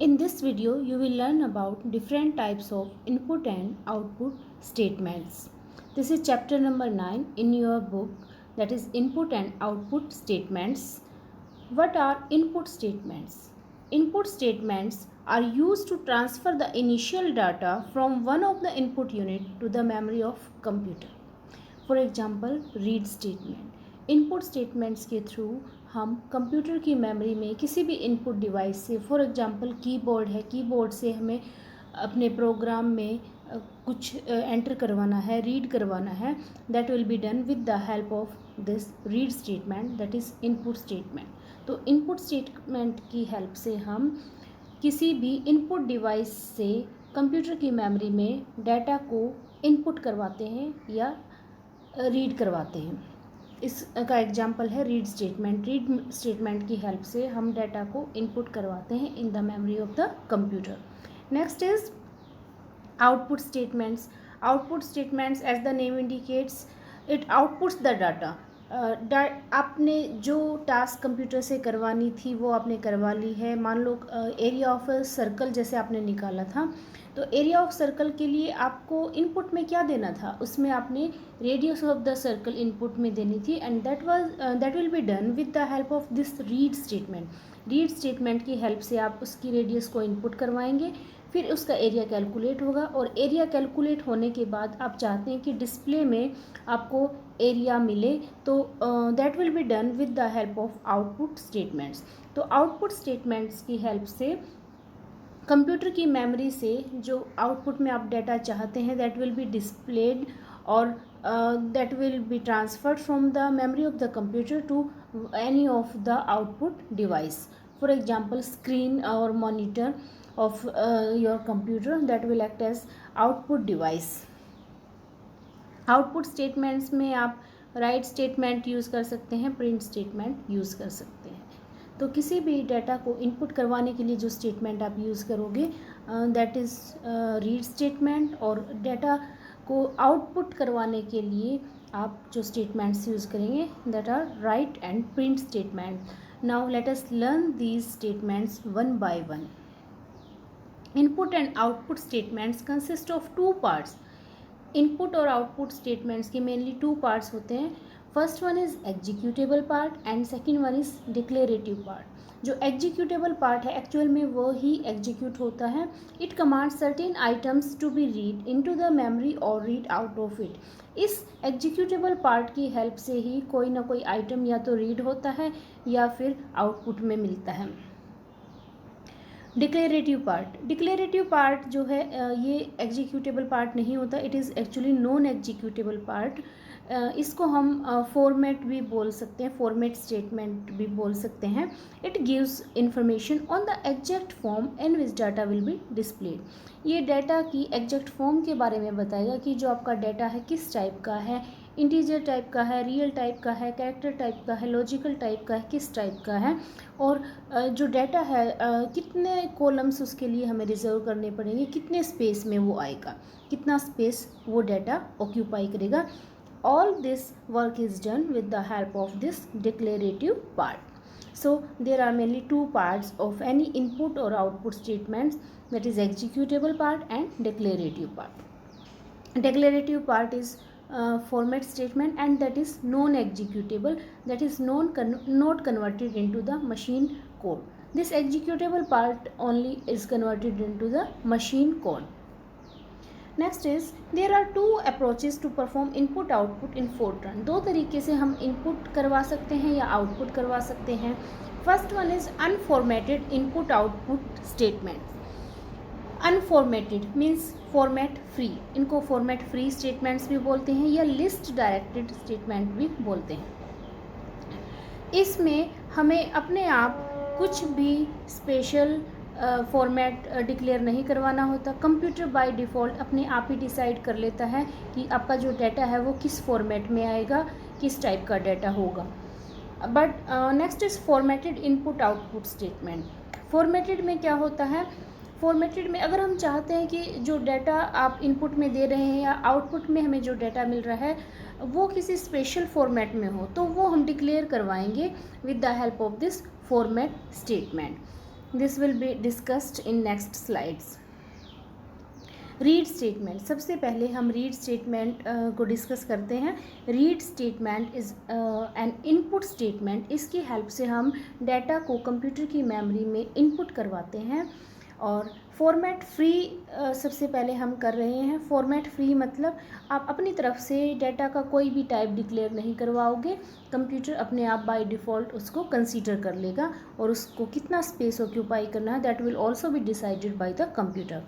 In this video, you will learn about different types of input and output statements. This is chapter number 9 in your book, that is input and output statements. What are input statements? Input statements are used to transfer the initial data from one of the input unit to the memory of computer. For example read statement. Input statements के through हम computer की memory में किसी भी input device से, for example keyboard है, keyboard से हमें अपने प्रोग्राम में कुछ एंटर करवाना है, रीड करवाना है, that will be done with the help of this read statement, that is input statement. तो इनपुट स्टेटमेंट की हेल्प से हम किसी भी इनपुट डिवाइस से कंप्यूटर की मेमोरी में डाटा को इनपुट करवाते हैं या रीड करवाते हैं। इसका एग्जाम्पल है रीड स्टेटमेंट। रीड स्टेटमेंट की हेल्प से हम डाटा को इनपुट करवाते हैं in the memory of the computer. Next is output statements. Output statements as the name indicates, it outputs the data. आपने जो टास्क कंप्यूटर से करवानी थी वो आपने करवा ली है। मान लो एरिया ऑफ सर्कल जैसे आपने निकाला था, तो एरिया ऑफ सर्कल के लिए आपको इनपुट में क्या देना था, उसमें आपने radius of the circle input में देनी थी, and that will be done with the help of this read statement. Read statement की हेल्प से आप उसकी रेडियस को इनपुट करवाएंगे, फिर उसका एरिया कैलकुलेट होगा, और एरिया कैलकुलेट होने के बाद आप चाहते हैं कि डिस्प्ले में आपको एरिया मिले, तो that will be done with the help of output statements. तो आउटपुट स्टेटमेंट्स की हेल्प से कंप्यूटर की मेमोरी से जो आउटपुट में आप डाटा चाहते हैं दैट विल बी डिस्प्लेड, और that will be transferred from the memory of the computer to any of the output device. For example screen और monitor of your computer that will act as output device. Output statements में आप right statement use कर सकते हैं, print statement use कर सकते हैं। तो किसी भी डाटा को इनपुट करवाने के लिए जो स्टेटमेंट आप यूज़ करोगे दैट इज़ रीड स्टेटमेंट, और डाटा को आउटपुट करवाने के लिए आप जो स्टेटमेंट्स यूज़ करेंगे that are write and print statement. Now let us learn these statements one by one. Input and output statements consist of two parts. Input और output statements के मेनली टू पार्ट्स होते हैं। First one is executable part and second one is declarative part. जो executable part है actual में वो ही execute होता है। It command certain items to be read into the memory और रीड आउट ऑफ इट। इस एग्जीक्यूटेबल पार्ट की हेल्प से ही कोई ना कोई आइटम या तो रीड होता है या फिर आउटपुट में मिलता है। डिक्लेरेटिव पार्ट जो है ये एग्जीक्यूटेबल पार्ट नहीं होता, it is actually non executable part. इसको हम फॉर्मेट भी बोल सकते हैं, फॉर्मेट स्टेटमेंट भी बोल सकते हैं। It gives information on the exact form in which data will be displayed. ये डाटा की एग्जैक्ट फॉर्म के बारे में बताएगा कि जो आपका डाटा है किस टाइप का है, इंटीजर टाइप का है, रियल टाइप का है, कैरेक्टर टाइप का है, लॉजिकल टाइप का है, किस टाइप का है, और जो डाटा है कितने कॉलम्स उसके लिए हमें रिजर्व करने पड़ेंगे, कितने स्पेस में वो आएगा, कितना स्पेस वो डाटा ऑक्यूपाई करेगा। All this work is done with the help of this declarative part. So there are mainly two parts of any input or output statements, that is executable part and declarative part. Declarative part is format statement and that is non-executable, that is not converted into the machine code. This executable part only is converted into the machine code. Next is there are two approaches to perform input output in Fortran. दो तरीके से हम input करवा सकते हैं या output करवा सकते हैं। First one is unformatted input output statement. Unformatted means format free, इनको फॉर्मेट फ्री स्टेटमेंट्स भी बोलते हैं या लिस्ट डायरेक्टेड स्टेटमेंट भी बोलते हैं। इसमें हमें अपने आप कुछ भी स्पेशल फॉर्मेट डिक्लेयर नहीं करवाना होता। कंप्यूटर बाय डिफ़ॉल्ट अपने आप ही डिसाइड कर लेता है कि आपका जो डाटा है वो किस फॉर्मेट में आएगा, किस टाइप का डाटा होगा। But next is formatted input output statement. Formatted में क्या होता है, फॉर्मेटेड में अगर हम चाहते हैं कि जो डाटा आप इनपुट में दे रहे हैं या आउटपुट में हमें जो डाटा मिल रहा है वो किसी स्पेशल फॉर्मेट में हो, तो वो हम डिक्लेयर करवाएंगे with the help of this format statement. This will be discussed in next slides. Read statement, सबसे पहले हम रीड स्टेटमेंट को डिस्कस करते हैं. Read statement is an input statement. इसकी हेल्प से हम डाटा को कंप्यूटर की मेमोरी में इनपुट करवाते हैं. और फॉर्मेट फ्री सबसे पहले हम कर रहे हैं. फॉर्मेट फ्री मतलब आप अपनी तरफ से डाटा का कोई भी टाइप डिक्लेयर नहीं करवाओगे. कंप्यूटर अपने आप बाय डिफ़ॉल्ट उसको कंसीडर कर लेगा और उसको कितना स्पेस ऑक्यूपाई करना है that will also be decided by the computer.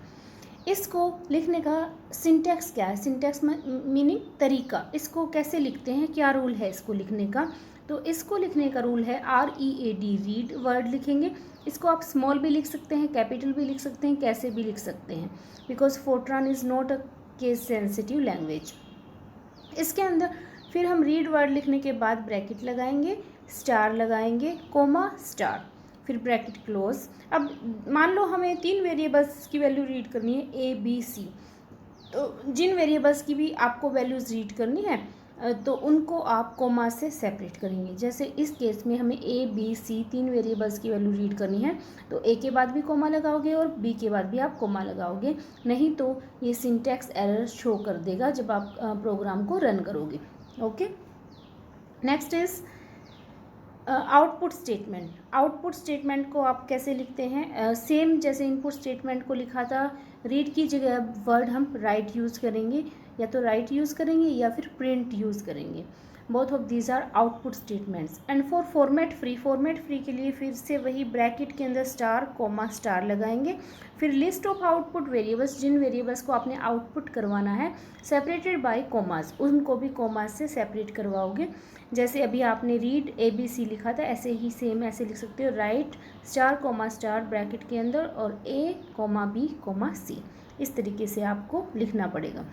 इसको लिखने का सिंटैक्स क्या है? सिंटैक्स मीनिंग तरीका. इसको कैसे लिखते हैं, क्या रूल है इसको लिखने का? तो इसको लिखने का रूल है READ, रीड वर्ड लिखेंगे. इसको आप स्मॉल भी लिख सकते हैं, कैपिटल भी लिख सकते हैं, कैसे भी लिख सकते हैं, because Fortran is not a case sensitive language. इसके अंदर फिर हम रीड वर्ड लिखने के बाद ब्रैकेट लगाएंगे, स्टार लगाएंगे, कोमा, स्टार, फिर ब्रैकेट क्लोज. अब मान लो हमें 3 वेरिएबल्स की वैल्यू रीड करनी है ABC. तो जिन वेरिएबल्स की भी आपको वैल्यूज़ रीड करनी है तो उनको आप कोमा से सेपरेट करेंगे. जैसे इस केस में हमें ABC 3 वेरिएबल्स की वैल्यू रीड करनी है तो A के बाद भी कोमा लगाओगे और B के बाद भी आप कोमा लगाओगे, नहीं तो ये सिंटैक्स एरर शो कर देगा जब आप प्रोग्राम को रन करोगे. Okay. Next is output statement. Output statement को आप कैसे लिखते हैं? सेम जैसे इनपुट स्टेटमेंट को लिखा था, रीड की जगह वर्ड हम राइट यूज़ करेंगे, या तो राइट यूज़ करेंगे या फिर प्रिंट यूज़ करेंगे. Both of these are output statements. And for format free, format free के लिए फिर से वही ब्रैकेट के अंदर स्टार, कोमा, स्टार लगाएंगे. फिर लिस्ट ऑफ आउटपुट वेरिएबल्स, जिन वेरिएबल्स को आपने आउटपुट करवाना है सेपरेटेड बाय कोमास, उनको भी कोमास से सेपरेट करवाओगे. जैसे अभी आपने रीड ABC लिखा था, ऐसे ही सेम ऐसे लिख सकते हो, write star, comma, star bracket के अंदर और A, B, C. इस तरीके से आपको लिखना पड़ेगा.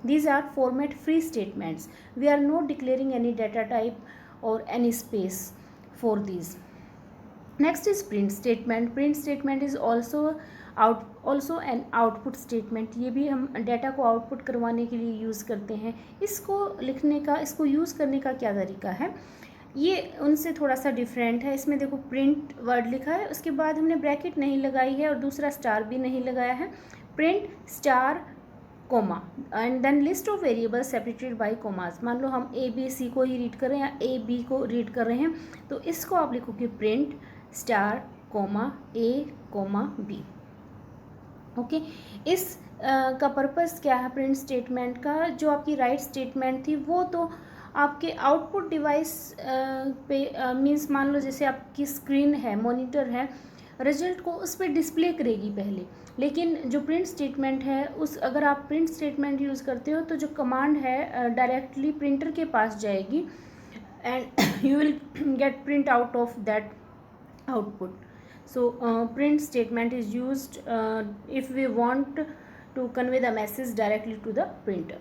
These are format free statements. We are not declaring any data type or any space for these. Next is print statement. Print statement is also an output statement. ये भी हम data को आउटपुट करवाने के लिए यूज़ करते हैं. इसको लिखने का, इसको यूज़ करने का क्या तरीका है, ये उनसे थोड़ा सा डिफरेंट है. इसमें देखो प्रिंट वर्ड लिखा है, उसके बाद हमने ब्रैकेट नहीं लगाई है और दूसरा स्टार भी नहीं लगाया है. Print star, comma, and then list of variables separated by commas. मान लो हम ABC को ही रीड कर रहे हैं या AB को रीड कर रहे हैं, तो इसको आप लिखोगे print star, comma, A, B. Okay. इस का पर्पस क्या है प्रिंट स्टेटमेंट का? जो आपकी राइट स्टेटमेंट थी वो तो आपके आउटपुट डिवाइस पे मीन्स मान लो जैसे आपकी स्क्रीन है, मॉनिटर है, रिजल्ट को उस पर डिस्प्ले करेगी पहले. लेकिन जो प्रिंट स्टेटमेंट है उस, अगर आप प्रिंट स्टेटमेंट यूज़ करते हो तो जो कमांड है डायरेक्टली प्रिंटर के पास जाएगी and you will get print out of that output. So print statement is used if we want to convey the message directly to the printer.